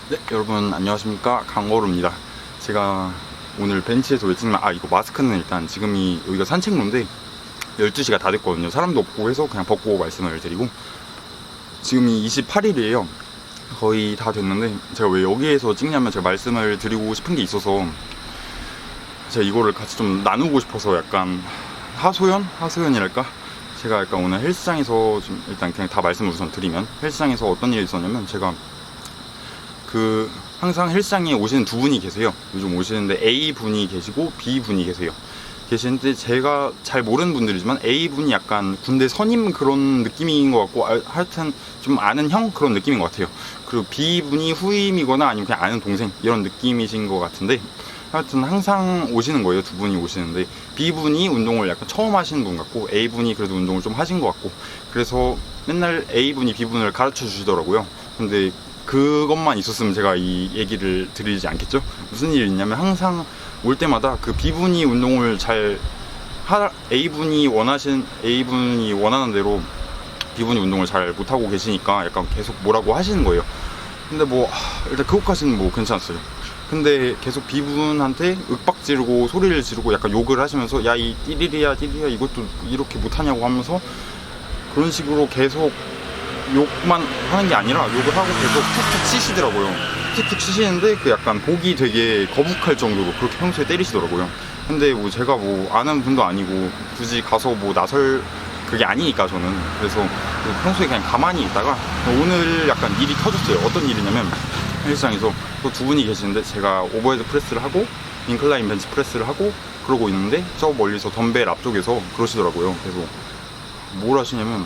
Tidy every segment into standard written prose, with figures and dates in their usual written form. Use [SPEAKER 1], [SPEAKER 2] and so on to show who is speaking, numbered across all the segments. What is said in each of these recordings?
[SPEAKER 1] 네, 여러분 안녕하십니까, 강거루입니다. 제가 오늘 벤치에서 왜 찍나, 이거 마스크는 일단 지금이 여기가 산책로인데 12시가 다 됐거든요. 사람도 없고 해서 그냥 벗고 말씀을 드리고, 지금이 28일이에요 거의 다 됐는데, 제가 왜 여기에서 찍냐면 제가 말씀을 드리고 싶은 게 있어서 제가 이거를 같이 좀 나누고 싶어서, 약간 하소연이랄까? 제가 약간 오늘 헬스장에서 좀 일단 그냥 다 말씀을 우선 드리면, 헬스장에서 어떤 일이 있었냐면, 제가 항상 헬스장에 오시는 두 분이 계세요. 요즘 오시는데 A분이 계시고 B분이 계시는데, 제가 잘 모르는 분들이지만 A분이 약간 군대 선임 그런 느낌인 것 같고, 하여튼 좀 아는 형 그런 느낌인 것 같아요. 그리고 B분이 후임이거나 아니면 그냥 아는 동생 이런 느낌이신 것 같은데, 하여튼 항상 오시는 거예요. 두 분이 오시는데, B분이 운동을 약간 처음 하시는 분 같고, A분이 그래도 운동을 좀 하신 것 같고, 그래서 맨날 A분이 B분을 가르쳐 주시더라고요. 근데 그것만 있었으면 제가 이 얘기를 드리지 않겠죠? 무슨 일이 있냐면, 항상 올 때마다 그 B분이 운동을 A분이 원하는 대로 B분이 운동을 잘 못하고 계시니까 약간 계속 뭐라고 하시는 거예요. 근데 일단 그것까지는 괜찮았어요. 근데 계속 B분한테 윽박 지르고 소리를 지르고 약간 욕을 하시면서, 야, 이 띠리리야 이것도 이렇게 못하냐고 하면서, 그런 식으로 계속 욕만 하는 게 아니라 욕을 하고 계속 툭툭 치시더라고요. 툭툭 치시는데 약간 보기 되게 거북할 정도로 그렇게 평소에 때리시더라고요. 근데 제가 아는 분도 아니고 굳이 가서 나설 그게 아니니까 저는. 그래서 평소에 그냥 가만히 있다가 오늘 약간 일이 터졌어요. 어떤 일이냐면, 헬스장에서 또 두 분이 계시는데, 제가 오버헤드 프레스를 하고 인클라인 벤치 프레스를 하고 그러고 있는데, 저 멀리서 덤벨 앞쪽에서 그러시더라고요. 그래서 뭘 하시냐면,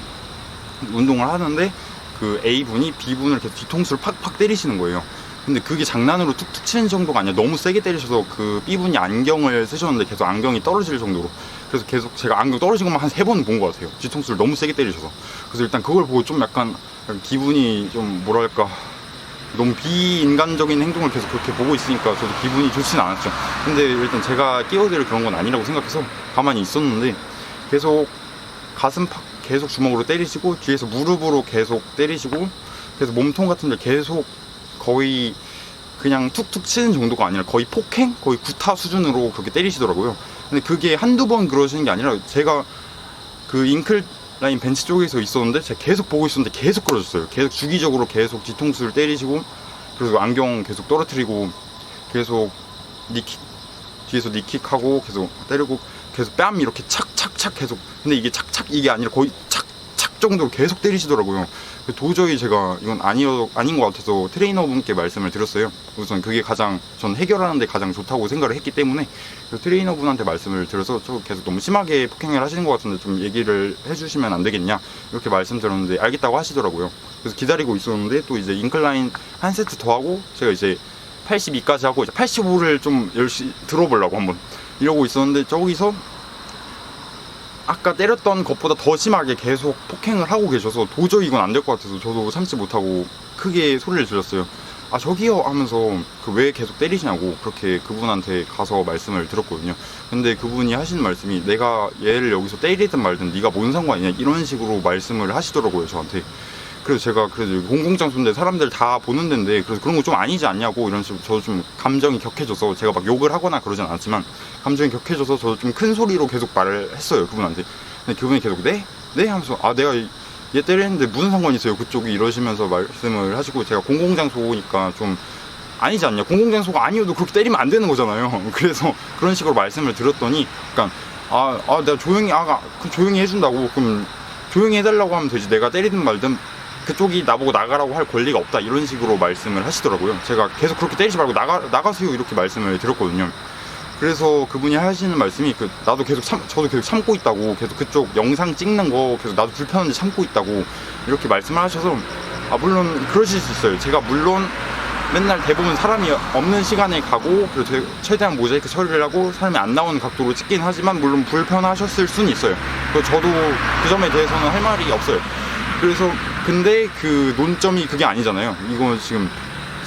[SPEAKER 1] 운동을 하는데 그 A분이 B분을 계속 뒤통수를 팍팍 때리시는 거예요. 근데 그게 장난으로 툭툭 치는 정도가 아니라 너무 세게 때리셔서, 그 B분이 안경을 쓰셨는데 계속 안경이 떨어질 정도로, 그래서 계속 제가 안경 떨어진 것만 한 3번 본 것 같아요. 뒤통수를 너무 세게 때리셔서. 그래서 일단 그걸 보고 좀 약간 기분이 좀 뭐랄까, 너무 비인간적인 행동을 계속 그렇게 보고 있으니까 저도 기분이 좋진 않았죠. 근데 일단 제가 끼어들 그런 건 아니라고 생각해서 가만히 있었는데, 계속 가슴 팍 계속 주먹으로 때리시고, 뒤에서 무릎으로 계속 때리시고, 그래서 몸통 같은 데 계속 거의 그냥 툭툭 치는 정도가 아니라 거의 폭행? 거의 구타 수준으로 그렇게 때리시더라고요. 근데 그게 한두 번 그러시는 게 아니라, 제가 그 인클라인 벤치 쪽에서 있었는데 제가 계속 보고 있었는데 계속 그러셨어요. 계속 주기적으로 계속 뒤통수를 때리시고, 그리고 안경 계속 떨어뜨리고, 계속 뒤에서 니킥하고 계속 때리고, 계속 뺨 이렇게 착착착 계속. 근데 이게 착착 이게 아니라 거의 착착 정도로 계속 때리시더라고요. 도저히 제가 이건 아닌 것 같아서 트레이너분께 말씀을 드렸어요. 우선 그게 전 해결하는데 가장 좋다고 생각을 했기 때문에, 트레이너분한테 말씀을 드려서, 저 계속 너무 심하게 폭행을 하시는 것 같은데 좀 얘기를 해주시면 안 되겠냐, 이렇게 말씀드렸는데 알겠다고 하시더라고요. 그래서 기다리고 있었는데, 또 이제 인클라인 한 세트 더 하고, 제가 이제 82까지 하고 이제 85를 좀 열심히 들어보려고 한번 이러고 있었는데, 저기서 아까 때렸던 것보다 더 심하게 계속 폭행을 하고 계셔서, 도저히 이건 안 될 것 같아서 저도 참지 못하고 크게 소리를 질렀어요. 저기요 하면서, 왜 계속 때리시냐고 그렇게 그분한테 가서 말씀을 드렸거든요. 근데 그분이 하시는 말씀이, 내가 얘를 여기서 때리든 말든 네가 뭔 상관이냐, 이런 식으로 말씀을 하시더라고요, 저한테. 그래서 제가, 그래도 공공장소인데 사람들 다 보는 데인데, 그래서 그런 거 좀 아니지 않냐고, 이런 식으로 저도 좀 감정이 격해져서, 제가 막 욕을 하거나 그러진 않았지만 감정이 격해져서 저도 좀 큰 소리로 계속 말을 했어요, 그분한테. 근데 그분이 계속 네? 하면서, 내가 얘 때리는데 무슨 상관이 있어요, 그쪽이, 이러시면서 말씀을 하시고, 제가 공공장소니까 좀 아니지 않냐, 공공장소가 아니어도 그렇게 때리면 안 되는 거잖아요. 그래서 그런 식으로 말씀을 드렸더니, 약간 내가 조용히 해준다고, 그럼 조용히 해달라고 하면 되지, 내가 때리든 말든 그쪽이 나보고 나가라고 할 권리가 없다, 이런 식으로 말씀을 하시더라고요. 제가 계속 그렇게 때리지 말고 나가세요, 이렇게 말씀을 드렸거든요. 그래서 그분이 하시는 말씀이, 저도 계속 참고 있다고, 계속 그쪽 영상 찍는 거 계속 나도 불편한데 참고 있다고, 이렇게 말씀을 하셔서, 물론 그러실 수 있어요. 제가 물론 맨날 대부분 사람이 없는 시간에 가고, 그리고 최대한 모자이크 처리를 하고 사람이 안 나오는 각도로 찍긴 하지만, 물론 불편하셨을 수는 있어요. 저도 그 점에 대해서는 할 말이 없어요. 그래서 근데 그 논점이 그게 아니잖아요.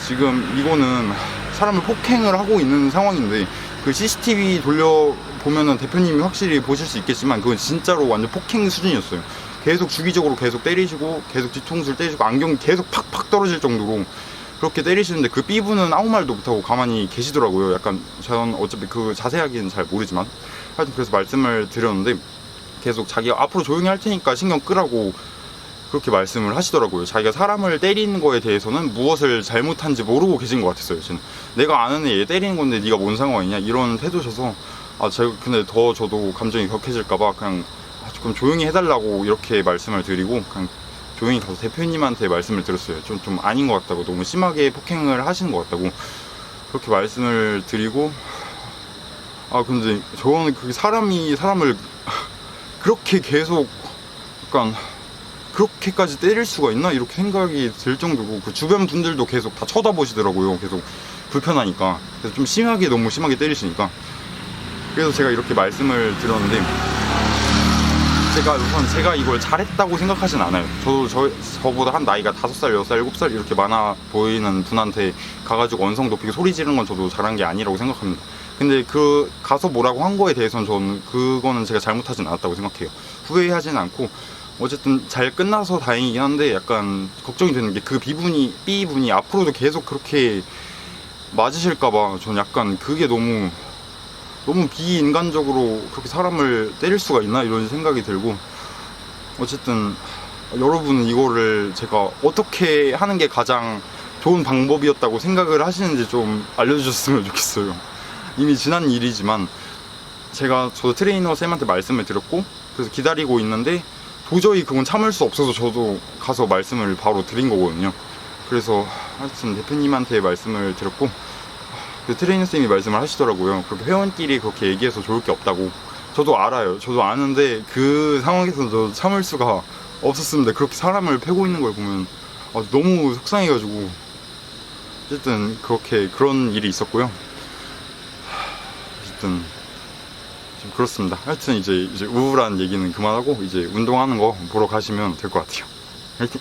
[SPEAKER 1] 지금 이거는 사람을 폭행을 하고 있는 상황인데, 그 CCTV 돌려보면은 대표님이 확실히 보실 수 있겠지만, 그건 진짜로 완전 폭행 수준이었어요. 계속 주기적으로 계속 때리시고, 계속 뒤통수를 때리시고, 안경이 계속 팍팍 떨어질 정도로 그렇게 때리시는데 그 B분은 아무 말도 못하고 가만히 계시더라고요. 약간 저는 어차피 그 자세하게는 잘 모르지만 하여튼 그래서 말씀을 드렸는데 계속 자기가 앞으로 조용히 할 테니까 신경 끄라고 그렇게 말씀을 하시더라고요. 자기가 사람을 때리는 거에 대해서는 무엇을 잘못한지 모르고 계신 것 같았어요. 저는 내가 아는 애 때리는 건데 네가 뭔 상관이냐 이런 태도셔서 제가 근데 더 저도 감정이 격해질까봐 그냥 조금 조용히 해달라고 이렇게 말씀을 드리고 그냥 조용히 가서 대표님한테 말씀을 드렸어요. 좀 아닌 것 같다고, 너무 심하게 폭행을 하시는 것 같다고 그렇게 말씀을 드리고 근데 저는 그 사람이 사람을 그렇게 계속 약간 그렇게까지 때릴 수가 있나 이렇게 생각이 들 정도고 그 주변 분들도 계속 다 쳐다보시더라고요. 계속 불편하니까. 그래서 좀 심하게, 너무 심하게 때리시니까. 그래서 제가 이렇게 말씀을 드렸는데 제가 이걸 잘했다고 생각하진 않아요. 저보다 한 나이가 5살, 6살, 7살 이렇게 많아 보이는 분한테 가가지고 언성 높이게 소리 지르는 건 저도 잘한 게 아니라고 생각합니다. 근데 가서 뭐라고 한 거에 대해서는 저는 그거는 제가 잘못하진 않았다고 생각해요. 후회하진 않고 어쨌든 잘 끝나서 다행이긴 한데 약간 걱정이 되는 게 그 B분이 앞으로도 계속 그렇게 맞으실까봐 저는 약간 그게 너무 비인간적으로 그렇게 사람을 때릴 수가 있나 이런 생각이 들고, 어쨌든 여러분은 이거를 제가 어떻게 하는 게 가장 좋은 방법이었다고 생각을 하시는지 좀 알려주셨으면 좋겠어요. 이미 지난 일이지만 저도 트레이너 쌤한테 말씀을 드렸고 그래서 기다리고 있는데 도저히 그건 참을 수 없어서 저도 가서 말씀을 바로 드린 거거든요. 그래서 하여튼 대표님한테 말씀을 드렸고 그 트레이너 쌤이 말씀을 하시더라고요. 그렇게 회원끼리 그렇게 얘기해서 좋을 게 없다고. 저도 알아요. 저도 아는데 그 상황에서 저 참을 수가 없었습니다. 그렇게 사람을 패고 있는 걸 보면 너무 속상해가지고 어쨌든 그런 일이 있었고요. 어쨌든 좀 그렇습니다. 하여튼 이제 우울한 얘기는 그만하고 이제 운동하는 거 보러 가시면 될 것 같아요. 화이팅!